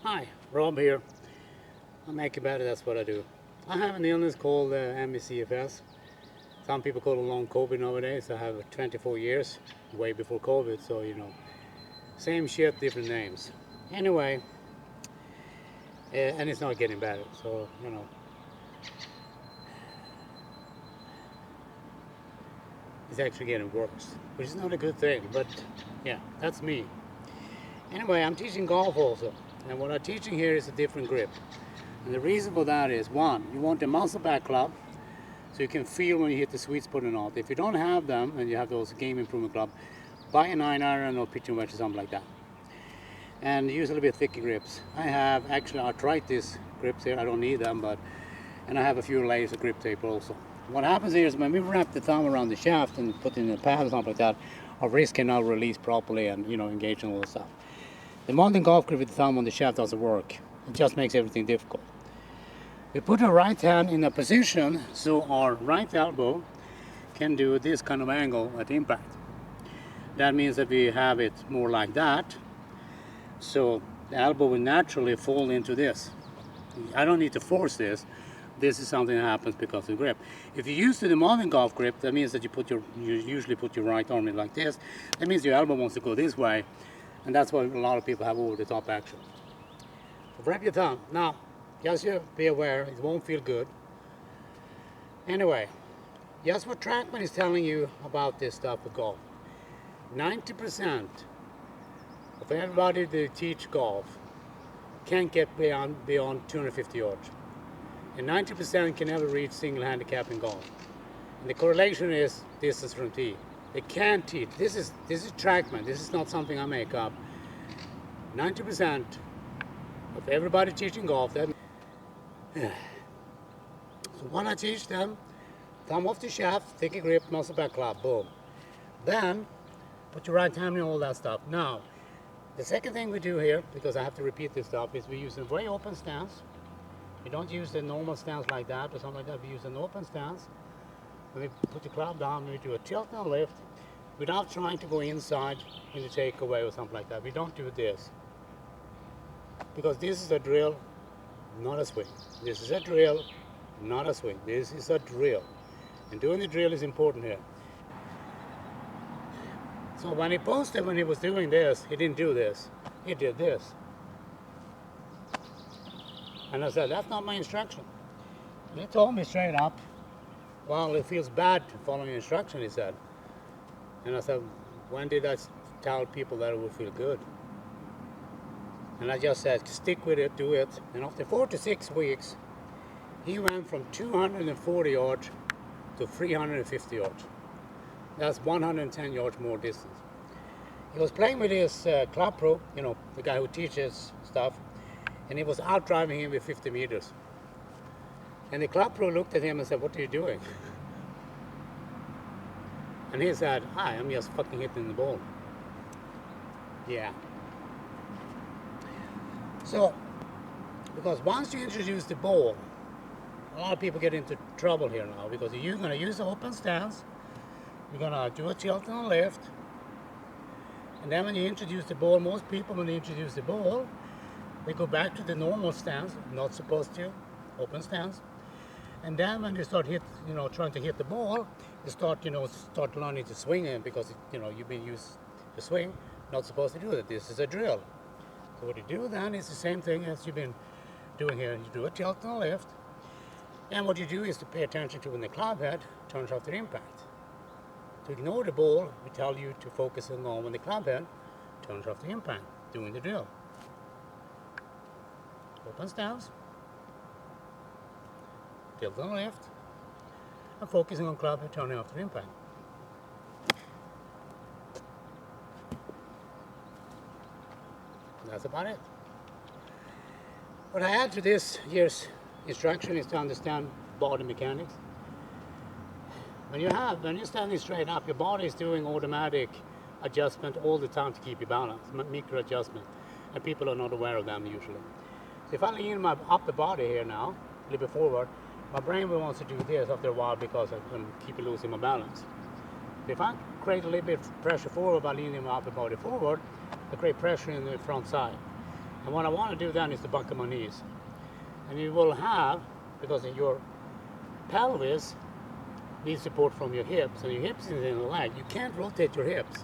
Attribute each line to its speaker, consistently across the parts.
Speaker 1: Hi, Rob here. I'm making better, that's what I do. I have an illness called ME/CFS. Some people call it long COVID nowadays. I have 24 years, way before COVID, so same shit, different names. Anyway, and it's not getting better, so it's actually getting worse, which is not a good thing, but yeah, that's me. Anyway, I'm teaching golf also, and what I'm teaching here is a different grip. And the reason for that is, one, you want a muscle back club, so you can feel when you hit the sweet spot or not. If you don't have them, and you have those game improvement club, buy a 9-iron or pitching wedge or something like that. And use a little bit thicker grips. I have actually arthritis grips here, I don't need them, and I have a few layers of grip tape also. What happens here is when we wrap the thumb around the shaft and put in the pad or something like that, our wrist can now release properly and engage in all the stuff. The modern golf grip with the thumb on the shaft doesn't work. It just makes everything difficult. We put our right hand in a position so our right elbow can do this kind of angle at impact. That means that we have it more like that, so the elbow will naturally fall into this. I don't need to force this. This is something that happens because of the grip. If you use the modern golf grip, that means that you usually put your right arm in like this. That means your elbow wants to go this way, and that's what a lot of people have over the top action. So wrap your thumb. Now, just be aware, it won't feel good. Anyway, just what Trackman is telling you about this stuff with golf. 90% of everybody that teach golf can't get beyond 250 yards. And 90% can never reach single handicap in golf. And the correlation is distance from tee. They can't teach. This is Trackman. This is not something I make up. 90% of everybody teaching golf, that so when I teach them, thumb off the shaft, take a grip, muscle back club, boom. Then, put your right hand in all that stuff. Now, the second thing we do here, because I have to repeat this stuff, is we use a very open stance. We don't use the normal stance like that or something like that. We use an open stance. When we put the club down, we do a tilt and a lift without trying to go inside in the takeaway or something like that. We don't do this. Because this is a drill, not a swing. This is a drill, not a swing. This is a drill. And doing the drill is important here. So when he posted, when he was doing this, he didn't do this. He did this. And I said, that's not my instruction. And he told me straight up, well, it feels bad following instruction, he said. And I said, when did I tell people that it would feel good? And I just said, stick with it, do it. And after 4 to 6 weeks, he went from 240 yards to 350 yards. That's 110 yards more distance. He was playing with his club pro, the guy who teaches stuff, and he was out driving him with 50 meters. And the club pro looked at him and said, what are you doing? And he said, hi, I'm just fucking hitting the ball. Yeah. So, because once you introduce the ball, a lot of people get into trouble here now, because you're going to use the open stance, you're going to do a tilt and a lift, and then when you introduce the ball, most people when they introduce the ball, they go back to the normal stance, not supposed to, open stance, and then when they start trying to hit the ball, they start learning to swing it, because you've been used to swing, not supposed to do that. This is a drill. So what you do then is the same thing as you've been doing here. You do a tilt and a lift, and what you do is to pay attention to when the club head turns after impact. To ignore the ball, we tell you to focus on when the club head turns after impact, doing the drill. Open stance, tilt and lift, and focusing on club head turning after impact. That's about it. What I add to this year's instruction is to understand body mechanics. When you're standing straight up, your body is doing automatic adjustment all the time to keep you balanced, micro adjustment, and people are not aware of them usually. So if I lean my upper body here now, a little bit forward, my brain will want to do this after a while because I'm keeping losing my balance. If I create a little bit of pressure forward by leaning my upper body forward, I create pressure in the front side. And what I want to do then is to buckle my knees. And you will have, because in your pelvis needs support from your hips, and your hips is in the leg, you can't rotate your hips.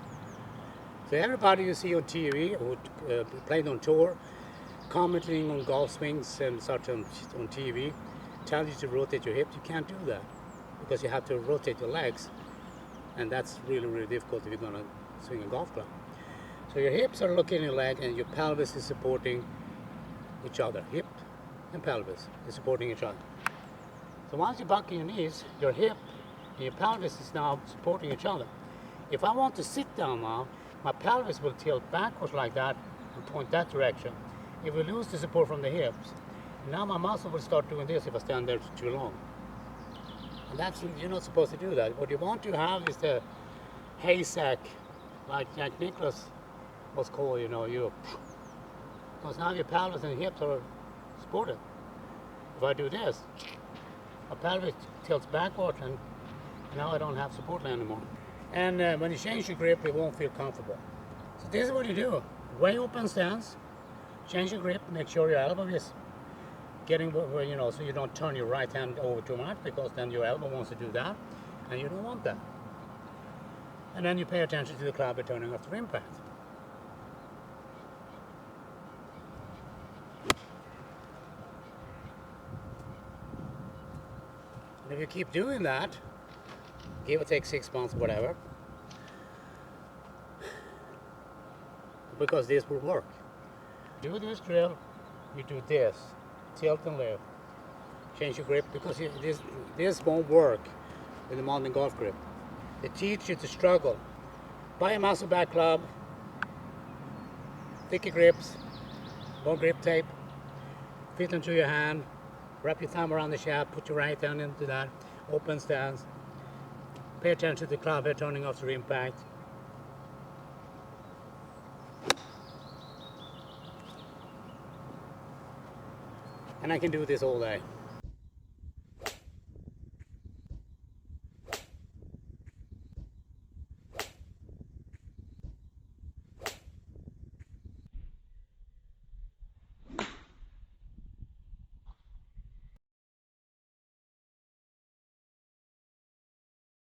Speaker 1: So everybody you see on TV who played on tour, commenting on golf swings and such on TV, tell you to rotate your hips. You can't do that because you have to rotate your legs, and that's really, really difficult if you're going to swing a golf club. So your hips are looking at your leg, and your pelvis is supporting each other. Hip and pelvis is supporting each other. So once you buckle your knees, your hip and your pelvis is now supporting each other. If I want to sit down now, my pelvis will tilt backwards like that and point that direction. If we lose the support from the hips, now my muscle will start doing this if I stand there too long. And that's, you're not supposed to do that. What you want to have is the haystack, like Jack Nicklaus was called, because now your pelvis and hips are supported. If I do this, my pelvis tilts backward, and now I don't have support anymore. And when you change your grip, it won't feel comfortable. So this is what you do. Way open stance, change your grip, make sure your elbow is getting where, so you don't turn your right hand over too much, because then your elbow wants to do that, and you don't want that. And then you pay attention to the club returning after impact. And if you keep doing that, give or take 6 months, whatever, because this will work. Do this drill, you do this, tilt and lift, change your grip, because this won't work with the modern golf grip. They teach you to struggle. Buy a muscle back club, thicker grips, more grip tape, fit into your hand, wrap your thumb around the shaft, put your right hand into that, open stance, pay attention to the club head turning after impact. And I can do this all day.